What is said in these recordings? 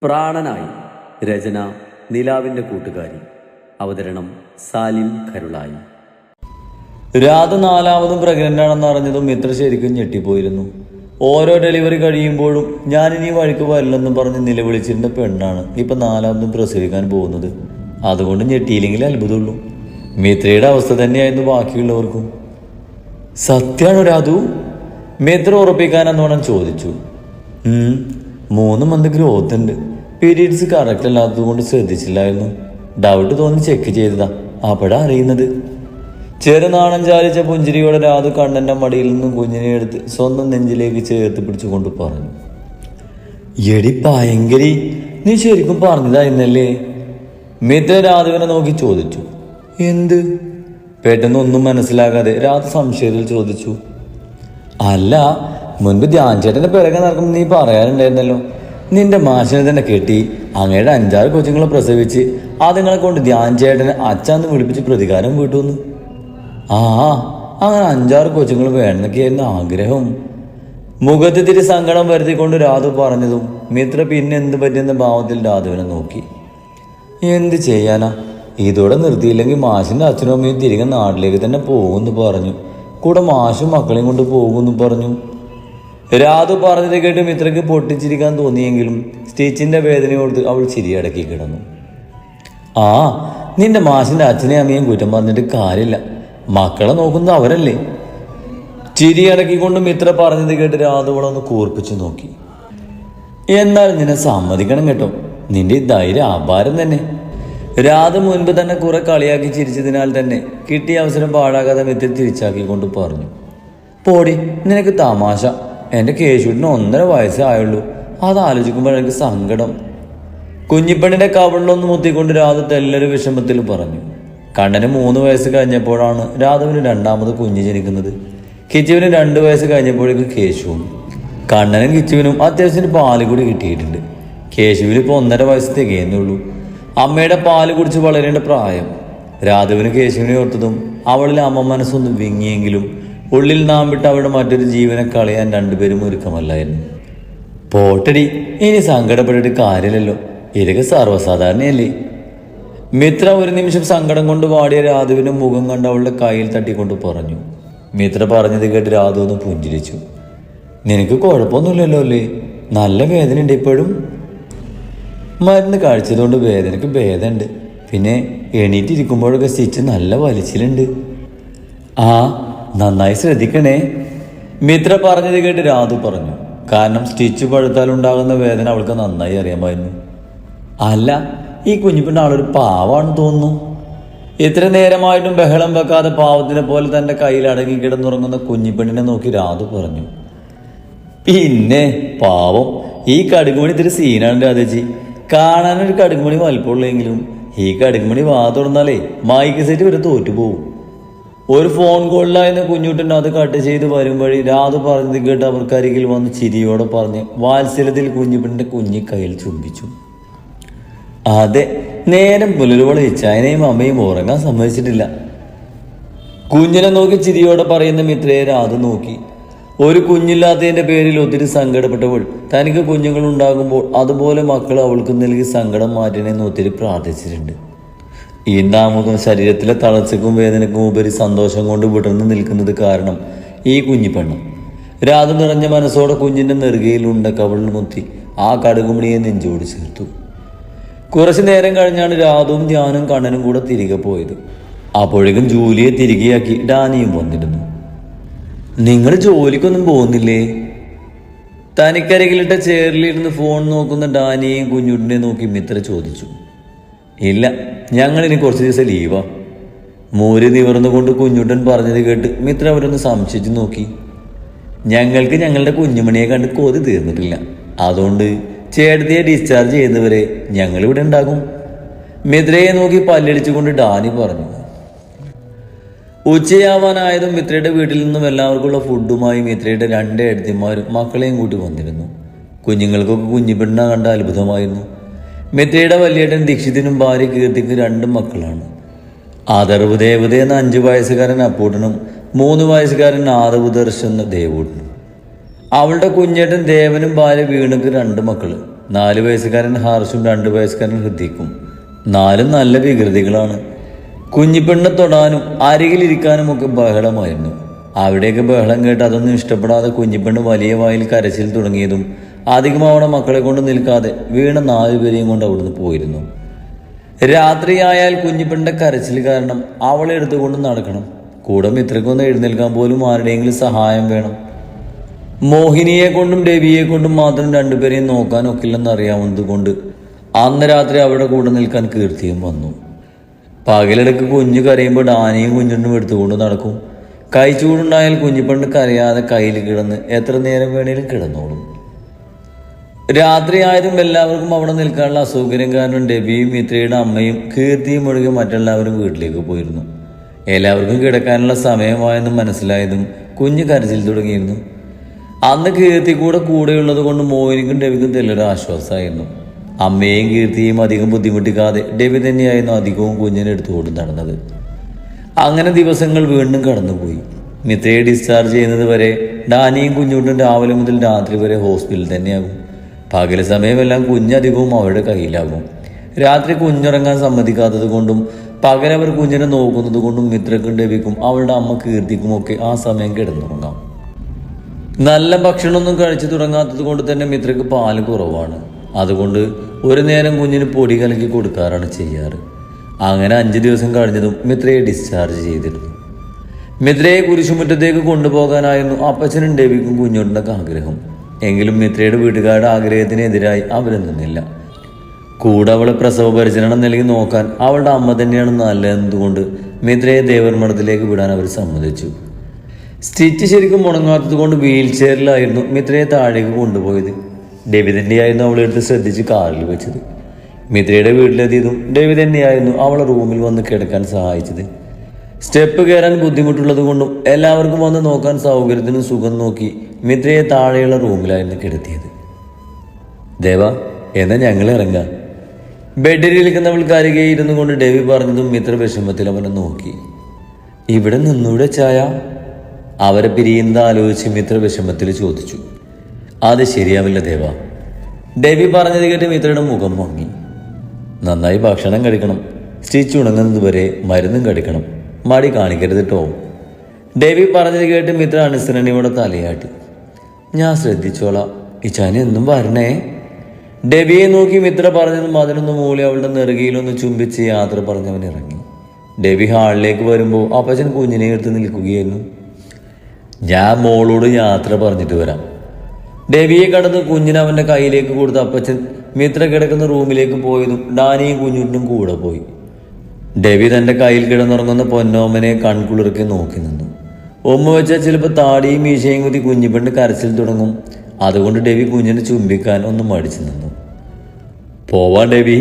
പ്രാണനായി. രചന നിലാവിൻ്റെ കൂട്ടുകാരി. അവതരണം സാലിം കരുളായി. രാധ നാലാമതും പ്രഗ്നന്റ് ആണെന്ന് അറിഞ്ഞതും മിത്ര ശരിക്കും ഞെട്ടിപ്പോയിരുന്നു. ഓരോ ഡെലിവറി കഴിയുമ്പോഴും ഞാനിനി വഴിക്ക് വരില്ലെന്നും പറഞ്ഞ് നിലവിളിച്ചിരുന്ന പെണ്ണാണ് ഇപ്പൊ നാലാമതും പ്രസവിക്കാൻ പോകുന്നത്. അതുകൊണ്ട് ഞെട്ടിയില്ലെങ്കിൽ അത്ഭുതമുള്ളൂ. മിത്രയുടെ അവസ്ഥ തന്നെയായിരുന്നു ബാക്കിയുള്ളവർക്കും. സത്യമാണോ രാധു? മിത്ര ഉറപ്പിക്കാനെന്നോണം ചോദിച്ചു. 3 മന്ത് ഗ്രോത്ത് ഉണ്ട്. പീരീഡ്സ് കറക്റ്റ് അല്ലാത്തത് കൊണ്ട് ശ്രദ്ധിച്ചില്ലായിരുന്നു. ഡൗട്ട് തോന്നി ചെക്ക് ചെയ്തതാ. അപ്പോഴാ അറിയുന്നത്. ചെറുനാണം ചാലിച്ച പുഞ്ചിരിയോടെ രാധു കണ്ണൻ്റെ മടിയിൽ നിന്നും കുഞ്ഞിനെ എടുത്ത് സ്വന്തം നെഞ്ചിലേക്ക് ചേർത്ത് പിടിച്ചുകൊണ്ട് പറഞ്ഞു, എടി ഭയങ്കരി, നീ ശരിക്കും പറഞ്ഞതായിരുന്നല്ലേ? മിത്ര രാധുവിനെ നോക്കി ചോദിച്ചു. എന്ത്? പെട്ടെന്ന് ഒന്നും മനസ്സിലാകാതെ രാധു സംശയത്തിൽ ചോദിച്ചു. അല്ല, മുൻപ് ധ്യാൻ ചേട്ടൻ്റെ പിറകെ നടക്കുമ്പോൾ നീ പറയാറുണ്ടായിരുന്നല്ലോ, നിന്റെ മാഷിനെ തന്നെ കെട്ടി അങ്ങയുടെ 5-6 കൊച്ചുങ്ങളെ പ്രസവിച്ച് അതുങ്ങളെ കൊണ്ട് ധ്യാൻ ചേട്ടനെ അച്ഛന്ന് വിളിപ്പിച്ച് പ്രതികാരം വീട്ടുന്നു. അങ്ങനെ 5-6 കൊച്ചുങ്ങൾ വേണമെന്നൊക്കെയായിരുന്നു ആഗ്രഹം. മുഖത്തിരി സങ്കടം വരുത്തിക്കൊണ്ട് രാധു പറഞ്ഞതും മിത്ര പിന്നെ എന്ത് പറ്റിയെന്ന ഭാവത്തിൽ രാധുവിനെ നോക്കി. എന്ത് ചെയ്യാനാ, ഇതോടെ നിർത്തിയില്ലെങ്കിൽ മാഷിൻ്റെ അച്ഛനും അമ്മയും തിരികെ നാട്ടിലേക്ക് തന്നെ പോകുമെന്ന് പറഞ്ഞു. കൂടെ മാഷും മക്കളെയും കൊണ്ട് പോകുമെന്ന് പറഞ്ഞു. രാധു പറഞ്ഞത് കേട്ട് മിത്രയ്ക്ക് പൊട്ടിച്ചിരിക്കാൻ തോന്നിയെങ്കിലും സ്റ്റിച്ചിന്റെ വേദനയോർത്ത് അവൾ ചിരിയടക്കി കിടന്നു. നിന്റെ മാഷിന്റെ അച്ഛനെ അമ്മയും കുറ്റം പറഞ്ഞിട്ട് കാര്യമില്ല, മക്കളെ നോക്കുന്നത് അവരല്ലേ? ചിരിയടക്കിക്കൊണ്ട് മിത്ര പറഞ്ഞത് കേട്ട് രാധുവളൊന്ന് കൂർപ്പിച്ചു നോക്കി. എന്നാൽ നിന്നെ സമ്മതിക്കണം കേട്ടോ, നിന്റെ ധൈര്യം അപാരം തന്നെ. രാധ മുൻപ് തന്നെ കുറെ കളിയാക്കി ചിരിച്ചതിനാൽ തന്നെ കിട്ടിയ അവസരം പാഴാകാതെ മിത്ര തിരിച്ചാക്കിക്കൊണ്ട് പറഞ്ഞു. പോടി, നിനക്ക് തമാശ. എൻ്റെ കേശുവിന് 1.5 വയസ്സേ ആയുള്ളൂ. അതാലോചിക്കുമ്പോൾ എനിക്ക് സങ്കടം. കുഞ്ഞിപ്പെണ്ണിന്റെ കവളിലൊന്ന് മുത്തിക്കൊണ്ട് രാധ തെല്ലൊരു വിഷമത്തിൽ പറഞ്ഞു. കണ്ണന് 3 വയസ്സ് കഴിഞ്ഞപ്പോഴാണ് രാധവിന് 2ാമത് കുഞ്ഞ് ജനിക്കുന്നത്. കിച്ചുവിന് 2 വയസ്സ് കഴിഞ്ഞപ്പോഴേക്കും കേശുവും. കണ്ണനും കിച്ചുവിനും അത്യാവശ്യത്തിന് പാല് കൂടി കിട്ടിയിട്ടുണ്ട്. കേശുവിന് ഇപ്പോൾ 1.5 വയസ്സ് തികയുന്നുള്ളൂ. അമ്മയുടെ പാല് കുടിച്ച് വളരേണ്ട പ്രായം. രാധവിന് കേശുവിനെ ഓർത്തതും അവളിൽ അമ്മ മനസ്സൊന്നും വിങ്ങിയെങ്കിലും ഉള്ളിൽ നാം വിട്ട് അവരുടെ മറ്റൊരു ജീവനെ കളയാൻ രണ്ടുപേരും ഒരുക്കമല്ലായിരുന്നു. പോട്ടടി, ഇനി സങ്കടപ്പെട്ടിട്ട് കാര്യമില്ലല്ലോ, ഇതൊക്കെ സർവ്വസാധാരണയല്ലേ? മിത്ര ഒരു നിമിഷം സങ്കടം കൊണ്ട് വാടിയ രാധുവിന്റെ മുഖം കണ്ട് അവളുടെ കയ്യിൽ തട്ടിക്കൊണ്ട് പറഞ്ഞു. മിത്ര പറഞ്ഞത് കേട്ട് രാധു ഒന്ന് പുഞ്ചിരിച്ചു. നിനക്ക് കുഴപ്പമൊന്നുമില്ലല്ലോ അല്ലേ? നല്ല വേദന ഉണ്ട് ഇപ്പോഴും? മരുന്ന് കഴിച്ചതുകൊണ്ട് വേദനയ്ക്ക് ഭേദമുണ്ട്. പിന്നെ എണീറ്റിരിക്കുമ്പോഴൊക്കെ സ്റ്റിച്ച് നല്ല വലിച്ചിലുണ്ട്. നന്നായി ശ്രദ്ധിക്കണേ, മിത്ര പറഞ്ഞത് കേട്ട് രാധു പറഞ്ഞു. കാരണം സ്റ്റിച്ച് പഴുത്താൽ ഉണ്ടാകുന്ന വേദന അവൾക്ക് നന്നായി അറിയാമായിരുന്നു. അല്ല, ഈ കുഞ്ഞിപ്പെണ്ണ ആളൊരു പാവാണെന്ന് തോന്നുന്നു. ഇത്ര നേരമായിട്ടും ബഹളം വെക്കാതെ പാവത്തിനെ പോലെ തന്റെ കയ്യിൽ അടങ്ങി കിടന്നുറങ്ങുന്ന കുഞ്ഞിപ്പെണ്ണിനെ നോക്കി രാധു പറഞ്ഞു. പിന്നെ പാവം, ഈ കടുകുമണി ഇത്തിരി സീനാണ് രാധേച്ചി. കാണാനൊരു കടുകുമണി വലിപ്പമുള്ളെങ്കിലും ഈ കടുകുമണി വാ തുറന്നാലേ മൈക്ക് സെറ്റ് വരെ തോറ്റുപോകും. ഒരു ഫോൺ കോളിലായിരുന്ന കുഞ്ഞുട്ടൻ അത് കട്ട് ചെയ്ത് വരും വഴി രാധു പറഞ്ഞത് കേട്ട് അവർക്കരികിൽ വന്ന് ചിരിയോടെ പറഞ്ഞ് വാത്സല്യത്തിൽ കുഞ്ഞിപ്പെണ്ണിന്റെ കുഞ്ഞി കയ്യിൽ ചുംബിച്ചു. അതെ, നേരം പുലരുവോളം ഇച്ചായനെയും അമ്മയും ഉറങ്ങാൻ സമ്മതിച്ചിട്ടില്ല. കുഞ്ഞിനെ നോക്കി ചിരിയോടെ പറയുന്ന മിത്രയെ രാധു നോക്കി. ഒരു കുഞ്ഞില്ലാത്തതിന്റെ പേരിൽ ഒത്തിരി സങ്കടപ്പെട്ടവൾ തനിക്ക് കുഞ്ഞുങ്ങൾ ഉണ്ടാകുമ്പോൾ അതുപോലെ മക്കൾ അവൾക്ക് നൽകി സങ്കടം മാറ്റണമെന്ന് ഒത്തിരി പ്രാർത്ഥിച്ചിട്ടുണ്ട്. ഈ നാമുഖം ശരീരത്തിലെ തളർച്ചയ്ക്കും വേദനയ്ക്കും ഉപരി സന്തോഷം കൊണ്ട് വിടർന്നു നിൽക്കുന്നത് കാരണം ഈ കുഞ്ഞിപ്പെണ്ണ്. രാധു നിറഞ്ഞ മനസ്സോടെ കുഞ്ഞിന്റെ നെറുകയിലുണ്ട കവളിൽ മുത്തി ആ കടുകുമണിയെ നെഞ്ചോട് ചേർത്തു. കുറച്ചു നേരം കഴിഞ്ഞാണ് രാധുവും ധ്യാനും കണ്ണനും കൂടെ തിരികെ പോയത്. അപ്പോഴേക്കും ജൂലിയെ തിരികെയാക്കി ഡാനിയും വന്നിരുന്നു. നിങ്ങൾ ജോലിക്കൊന്നും പോകുന്നില്ലേ? തനിക്കരികിലിട്ട ചെയറിലിരുന്ന് ഫോൺ നോക്കുന്ന ഡാനിയെയും കുഞ്ഞുട്ടിനെ നോക്കി മിത്ര ചോദിച്ചു. ഇല്ല, ഞങ്ങളിനി കുറച്ച് ദിവസം ലീവാ. മൂരി നിവർന്നുകൊണ്ട് കുഞ്ഞുട്ടൻ പറഞ്ഞത് കേട്ട് മിത്ര അവരൊന്ന് സംശയിച്ചു നോക്കി. ഞങ്ങൾക്ക് ഞങ്ങളുടെ കുഞ്ഞുമണിയെ കണ്ട് കൊതി തീർന്നിട്ടില്ല. അതുകൊണ്ട് ചേട്ടത്തിയെ ഡിസ്ചാർജ് ചെയ്യുന്നവരെ ഞങ്ങളിവിടെ ഉണ്ടാകും. മിത്രയെ നോക്കി പല്ലടിച്ചുകൊണ്ട് ഡാനി പറഞ്ഞു. ഉച്ചയാവാനായതും മിത്രയുടെ വീട്ടിൽ നിന്നും എല്ലാവർക്കുള്ള ഫുഡുമായി മിത്രയുടെ 2 ഏടത്തിമാരും മക്കളെയും കൂട്ടി വന്നിരുന്നു. കുഞ്ഞുങ്ങൾക്കൊക്കെ കുഞ്ഞിപ്പെണ്ണ കണ്ട അത്ഭുതമായിരുന്നു. മിത്രയുടെ വലിയേട്ടൻ ദീക്ഷിതിനും ഭാര്യ കീർത്തിക്ക് 2 മക്കളാണ്. ആദർവ് ദേവത എന്ന 5 വയസ്സുകാരൻ അപ്പൂട്ടനും 3 വയസ്സുകാരൻ ആദവ് ദർശൻ എന്ന ദേവൂട്ടനും. അവളുടെ കുഞ്ഞേട്ടൻ ദേവനും ഭാര്യ വീണുക്ക് 2 മക്കള്. 4 വയസ്സുകാരൻ ഹർഷും 2 വയസ്സുകാരൻ ഹൃദിക്കും. 4 നല്ല വികൃതികളാണ്. കുഞ്ഞിപ്പെണ്ണെ തൊടാനും അരികിലിരിക്കാനും ഒക്കെ ബഹളമായിരുന്നു. അവിടെയൊക്കെ ബഹളം കേട്ട് അതൊന്നും ഇഷ്ടപ്പെടാതെ കുഞ്ഞിപ്പെണ്ണ് വലിയ വായിൽ കരച്ചിൽ തുടങ്ങിയതും അധികം അവളെ മക്കളെ കൊണ്ട് നിൽക്കാതെ വീണ 4 പേരെയും കൊണ്ട് അവിടുന്ന് പോയിരുന്നു. രാത്രിയായാൽ കുഞ്ഞിപ്പെണ്ണിന്റെ കരച്ചിൽ കാരണം അവളെ എടുത്തുകൊണ്ട് നടക്കണം. കൂടെ മിത്രക്കൊന്ന് എഴുന്നേൽക്കാൻ പോലും ആരുടെയെങ്കിലും സഹായം വേണം. മോഹിനിയെ കൊണ്ടും രവിയെ കൊണ്ടും മാത്രം 2 പേരെയും നോക്കാൻ ഒക്കില്ലെന്ന് അറിയാവുന്നത് കൊണ്ട് അന്ന് രാത്രി അവരുടെ കൂടെ നിൽക്കാൻ കീർത്തിയും വന്നു. പകലിടക്ക് കുഞ്ഞു കരയുമ്പോൾ ഡാനിയും കുഞ്ഞുണ്ടും എടുത്തുകൊണ്ട് നടക്കും. ചൂടുണ്ടായാൽ കുഞ്ഞിപ്പെണ്ണ് കരയാതെ കയ്യിൽ കിടന്ന് എത്ര നേരം വേണേലും കിടന്നോളും. രാത്രിയായതും എല്ലാവർക്കും അവിടെ നിൽക്കാനുള്ള അസൗകര്യം കാരണം രവിയും മിത്രയുടെ അമ്മയും കീർത്തിയും ഒഴികെ മറ്റെല്ലാവരും വീട്ടിലേക്ക് പോയിരുന്നു. എല്ലാവർക്കും കിടക്കാനുള്ള സമയമായെന്നും മനസ്സിലായതും കുഞ്ഞ് കരച്ചിൽ തുടങ്ങിയിരുന്നു. അന്ന് കീർത്തി കൂടെയുള്ളത് കൊണ്ട് മോഹിനിക്കും രവിക്കും തെല്ലൊരു ആശ്വാസമായിരുന്നു. അമ്മയെയും കീർത്തിയെയും അധികം ബുദ്ധിമുട്ടിക്കാതെ രവി തന്നെയായിരുന്നു അധികവും കുഞ്ഞിനെ എടുത്തുകൊണ്ട് നടന്നത്. അങ്ങനെ ദിവസങ്ങൾ വീണ്ടും കടന്നുപോയി. മിത്രയെ ഡിസ്ചാർജ് ചെയ്യുന്നത് വരെ ഡാനിയും കുഞ്ഞുണ്ടും രാവിലെ മുതൽ രാത്രി വരെ ഹോസ്പിറ്റലിൽ തന്നെയാകും. പകൽ സമയമെല്ലാം കുഞ്ഞധികവും അവരുടെ കയ്യിലാകും. രാത്രി കുഞ്ഞുറങ്ങാൻ സമ്മതിക്കാത്തത് കൊണ്ടും പകലവർ കുഞ്ഞിനെ നോക്കുന്നത് കൊണ്ടും മിത്രക്കും രവിക്കും അവളുടെ അമ്മ കീർത്തിക്കുമൊക്കെ ആ സമയം കിടന്നുറങ്ങാം. നല്ല ഭക്ഷണമൊന്നും കഴിച്ചു തുടങ്ങാത്തത് കൊണ്ട് തന്നെ മിത്രക്ക് പാല് കുറവാണ്. അതുകൊണ്ട് ഒരു നേരം കുഞ്ഞിന് പൊടി കലക്കി കൊടുക്കാറാണ് ചെയ്യാറ്. അങ്ങനെ 5 ദിവസം കഴിഞ്ഞതും മിത്രയെ ഡിസ്ചാർജ് ചെയ്തിരുന്നു. മിത്രയെ കുരിശുമുറ്റത്തേക്ക് കൊണ്ടുപോകാനായിരുന്നു അപ്പച്ചനും രവിക്കും കുഞ്ഞുണ്ടൊക്കെ ആഗ്രഹം. എങ്കിലും മിത്രയുടെ വീട്ടുകാരുടെ ആഗ്രഹത്തിനെതിരായി അവരെന്തുന്നില്ല. കൂടെ അവളെ പ്രസവ പരിചരണം നൽകി നോക്കാൻ അവളുടെ അമ്മ തന്നെയാണ് നല്ലതെന്നതുകൊണ്ട് മിത്രയെ ദേവർമഠത്തിലേക്ക് വിടാൻ അവർ സമ്മതിച്ചു. സ്റ്റിച്ച് ശരിക്കും മുടങ്ങാത്തത് കൊണ്ട് വീൽ ചെയറിലായിരുന്നു മിത്രയെ താഴേക്ക് കൊണ്ടുപോയത്. രവി തന്നെയായിരുന്നു അവളെടുത്ത് ശ്രദ്ധിച്ച് കാറിൽ വെച്ചത്. മിത്രയുടെ വീട്ടിലെത്തിയതും രവി തന്നെയായിരുന്നു അവളെ റൂമിൽ വന്ന് കിടക്കാൻ സഹായിച്ചത്. സ്റ്റെപ്പ് കയറാൻ ബുദ്ധിമുട്ടുള്ളത് കൊണ്ടും എല്ലാവർക്കും വന്ന് നോക്കാൻ സൗകര്യത്തിനും സുഖം നോക്കി മിത്രയെ താഴെയുള്ള റൂമിലായിരുന്നു കിടത്തിയത്. ദേവ, എന്നാ ഞങ്ങൾ ഇറങ്ങാം. ബെഡിലിരിക്കുന്നവൾ കരകെ ഇരുന്നു കൊണ്ട് രവി പറഞ്ഞതും മിത്ര വിഷമത്തിൽ അവനെ നോക്കി. ഇവിടെ നിന്നൂടെ ചായ? അവരെ പിരിയുന്നത് ആലോചിച്ച് മിത്ര വിഷമത്തിൽ ചോദിച്ചു. അത് ശരിയാവില്ല ദേവ. രവി പറഞ്ഞത് കേട്ട് മിത്രയുടെ മുഖം മങ്ങി. നന്നായി ഭക്ഷണം കഴിക്കണം. സ്റ്റിച്ച് ഉണങ്ങുന്നത് വരെ മരുന്നും കഴിക്കണം. മടി കാണിക്കരുത് കേട്ടോ. രവി പറഞ്ഞത് കേട്ട് മിത്ര അനുസരണയോടെ തലയാട്ടി. ഞാൻ ശ്രദ്ധിച്ചോളാം. ഇച്ചാന് എന്നും വരണേ. രവിയെ നോക്കി മിത്ര പറഞ്ഞതും അതിനൊന്ന് മൂളി അവളുടെ നെറുകയിലൊന്ന് ചുംബിച്ച് യാത്ര പറഞ്ഞവൻ ഇറങ്ങി. രവി ഹാളിലേക്ക് വരുമ്പോൾ അപ്പച്ചൻ കുഞ്ഞിനെ എടുത്ത് നിൽക്കുകയായിരുന്നു. ഞാൻ മോളോട് യാത്ര പറഞ്ഞിട്ട് വരാം. രവിയെ കടന്ന് കുഞ്ഞിനെ അവൻ്റെ കയ്യിലേക്ക് കൊടുത്ത അപ്പച്ചൻ മിത്ര കിടക്കുന്ന റൂമിലേക്ക് പോയതും ഡാനിയും കുഞ്ഞുണ്ടും കൂടെ പോയി. രവി തൻ്റെ കയ്യിൽ കിടന്നുറങ്ങുന്ന പൊന്നോമനെ കൺകുളിർക്കെ നോക്കി നിന്നു. ഉമ്മ വെച്ചാൽ ചിലപ്പോൾ താടിയും മീശയും കുത്തി കുഞ്ഞിപ്പെണ്ണ് കരച്ചിൽ തുടങ്ങും. അതുകൊണ്ട് രവി കുഞ്ഞിനെ ചുംബിക്കാൻ ഒന്ന് മടിച്ചു നിന്നു. പോവാൻ രവി.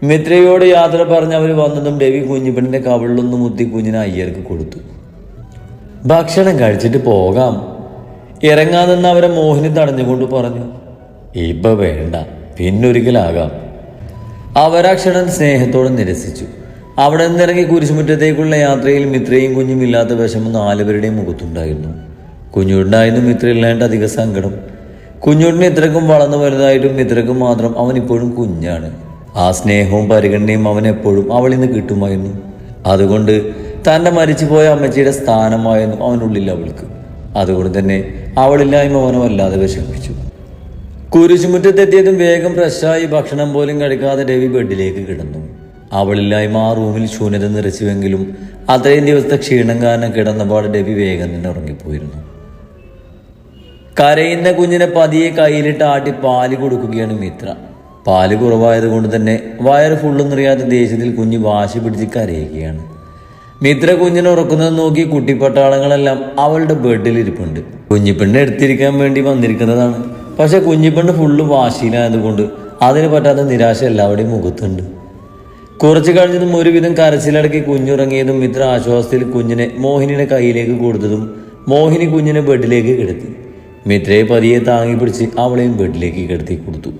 മിത്രയോട് യാത്ര പറഞ്ഞ് അവർ വന്നതും രവി കുഞ്ഞിപ്പെണ്ണിൻ്റെ കവിളിലൊന്ന് മുത്തി കുഞ്ഞിനെ അയ്യർക്ക് കൊടുത്തു. ഭക്ഷണം കഴിച്ചിട്ട് പോകാം. ഇറങ്ങാൻ നിന്ന് അവരെ മോഹിനി തടഞ്ഞുകൊണ്ട് പറഞ്ഞു. ഇപ്പൊ വേണ്ട, പിന്നൊരിക്കലാകാം. അവരാക്ഷണം സ്നേഹത്തോടെ നിരസിച്ചു. അവിടെ നിന്നിറങ്ങി കുരിശുമുറ്റത്തേക്കുള്ള യാത്രയിൽ മിത്രയും കുഞ്ഞും ഇല്ലാത്ത വിഷമം 4 പേരുടെയും മുഖത്തുണ്ടായിരുന്നു. കുഞ്ഞുണ്ടായിരുന്നു മിത്ര ഇല്ലാണ്ട് അധിക സങ്കടം. കുഞ്ഞുണ്ടിന് ഇത്രക്കും വളർന്നു വലുതായിട്ടും മിത്രക്കും മാത്രം അവൻ ഇപ്പോഴും കുഞ്ഞാണ്. ആ സ്നേഹവും പരിഗണനയും അവൻ എപ്പോഴും അവളിൽ നിന്ന് കിട്ടുമായിരുന്നു. അതുകൊണ്ട് തൻ്റെ മരിച്ചുപോയ അമ്മച്ചിയുടെ സ്ഥാനമായിരുന്നു അവനുള്ളിൽ അവൾക്ക്. അതുകൊണ്ട് തന്നെ അവളില്ലായ്മ അവനെ വല്ലാതെ വിഷമിപ്പിച്ചു. കുരിശുമുറ്റത്തെത്തിയതും വേഗം ഫ്രഷായി ഭക്ഷണം പോലും കഴിക്കാതെ രവി ബെഡിലേക്ക് കിടന്നു. അവളില്ലായ്മ ആ റൂമിൽ ശൂന്യത നിറച്ചുവെങ്കിലും അത്രയും ദിവസത്തെ ക്ഷീണം കാരണം കിടന്നപാട് രവി വേഗം തന്നെ ഉറങ്ങിപ്പോയിരുന്നു. കരയുന്ന കുഞ്ഞിനെ പതിയെ കയ്യിലിട്ട് ആട്ടി പാല് കൊടുക്കുകയാണ് മിത്ര. പാല് കുറവായത് കൊണ്ട് തന്നെ വയറ് ഫുള്ള് നിറയാത്ത ദേഷ്യത്തിൽ കുഞ്ഞ് വാശി പിടിച്ച് കരയുകയാണ്. മിത്ര കുഞ്ഞിനെ ഉറക്കുന്നത് നോക്കി കുട്ടിപ്പട്ടാളങ്ങളെല്ലാം അവളുടെ ബെഡിലിരിപ്പുണ്ട്. കുഞ്ഞിപ്പെണ്ണ് എടുത്തിരിക്കാൻ വേണ്ടി വന്നിരിക്കുന്നതാണ്. പക്ഷെ കുഞ്ഞിപ്പെണ്ണ് ഫുള്ള് വാശിയിലായതുകൊണ്ട് അതിന് പറ്റാത്ത നിരാശ എല്ലാവരുടെയും മുഖത്തുണ്ട്. കുറച്ച് കഴിഞ്ഞതും ഒരുവിധം കരച്ചിലടക്കി കുഞ്ഞുറങ്ങിയതും മിത്ര ആശ്വാസത്തിൽ കുഞ്ഞിനെ മോഹിനിയുടെ കയ്യിലേക്ക് കൊടുത്തതും മോഹിനി കുഞ്ഞിനെ ബെഡിലേക്ക് കിടത്തി. മിത്രയെ പതിയെ താങ്ങി പിടിച്ച് അവളെയും ബെഡിലേക്ക് കിടത്തി കൊടുത്തു.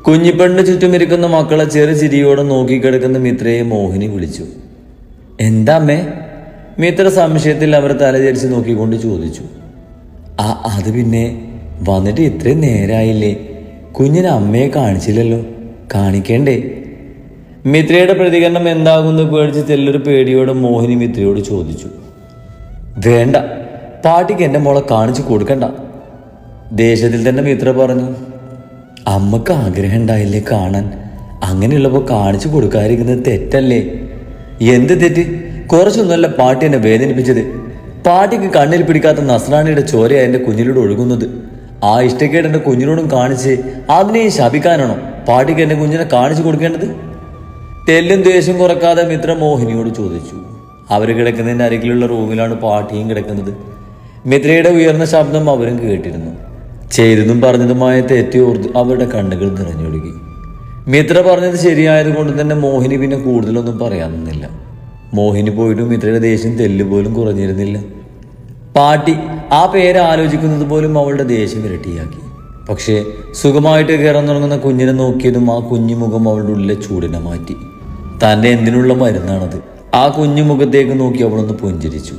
കുഞ്ഞിപ്പെണ്ണിന് ചുറ്റുമിരിക്കുന്ന മക്കളെ ചെറു ചിരിയോടെ നോക്കിക്കിടക്കുന്ന മിത്രയെ മോഹിനി വിളിച്ചു. എന്താ അമ്മേ? മിത്ര സംശയത്തിൽ അവർ തലചരിച്ച് നോക്കിക്കൊണ്ട് ചോദിച്ചു. അത് പിന്നെ വന്നിട്ട് ഇത്രയും നേരായില്ലേ? കുഞ്ഞിന് അമ്മയെ കാണിച്ചില്ലല്ലോ, കാണിക്കണ്ടേ? മിത്രയുടെ പ്രതികരണം എന്താകുന്നു പേടിച്ച് തെല്ലൊരു പേടിയോടെ മോഹിനി മിത്രയോട് ചോദിച്ചു. വേണ്ട, പാട്ടിക്ക് എൻ്റെ മോളെ കാണിച്ചു കൊടുക്കണ്ട. ദേഷ്യത്തിൽ തന്നെ മിത്ര പറഞ്ഞു. അമ്മക്ക് ആഗ്രഹം ഉണ്ടായില്ലേ കാണാൻ? അങ്ങനെയുള്ളപ്പോൾ കാണിച്ചു കൊടുക്കാതിരിക്കുന്നത് തെറ്റല്ലേ? എന്ത് തെറ്റ്? കുറച്ചൊന്നുമല്ല പാട്ടി എന്നെ വേദനിപ്പിച്ചത്. പാട്ടിക്ക് കണ്ണിൽ പിടിക്കാത്ത നസ്രാണിയുടെ ചോരയാണ് എൻ്റെ കുഞ്ഞിലൂടെ ഒഴുകുന്നത്. ആ ഇഷ്ടക്കേട് എൻ്റെ കുഞ്ഞിനോടും കാണിച്ച് അതിനെ ശപിക്കാനാണോ പാട്ടിക്ക് എൻ്റെ കുഞ്ഞിനെ കാണിച്ചു കൊടുക്കേണ്ടത്? തെല്ലും ദേഷ്യം കുറക്കാതെ മിത്ര മോഹിനിയോട് ചോദിച്ചു. അവർ കിടക്കുന്നതിൻ്റെ അരികിലുള്ള റൂമിലാണ് പാട്ടിയും കിടക്കുന്നത്. മിത്രയുടെ ഉയർന്ന ശബ്ദം അവരും കേട്ടിരുന്നു. ചെയ്തതും പറഞ്ഞതുമായ തെറ്റോർത്ത് അവരുടെ കണ്ണുകൾ നിറഞ്ഞൊഴുകി. മിത്ര പറഞ്ഞത് ശരിയായതുകൊണ്ട് തന്നെ മോഹിനി പിന്നെ കൂടുതലൊന്നും പറയാൻ നിന്നില്ല. മോഹിനി പോയിട്ടും മിത്രയുടെ ദേഷ്യം തെല്ലുപോലും കുറഞ്ഞിരുന്നില്ല. പാട്ടി ആ പേര് ആലോചിക്കുന്നത് പോലും അവളുടെ ദേഷ്യം ഇരട്ടിയാക്കി. പക്ഷേ സുഖമായിട്ട് കയറാൻ തുടങ്ങുന്ന കുഞ്ഞിനെ നോക്കിയതും ആ കുഞ്ഞു മുഖം അവളുടെ ഉള്ളിലെ ചൂടിനെ മാറ്റി. തൻ്റെ എന്തിനുള്ള മരുന്നാണത്? ആ കുഞ്ഞു മുഖത്തേക്ക് നോക്കി അവളൊന്ന് പുഞ്ചിരിച്ചു.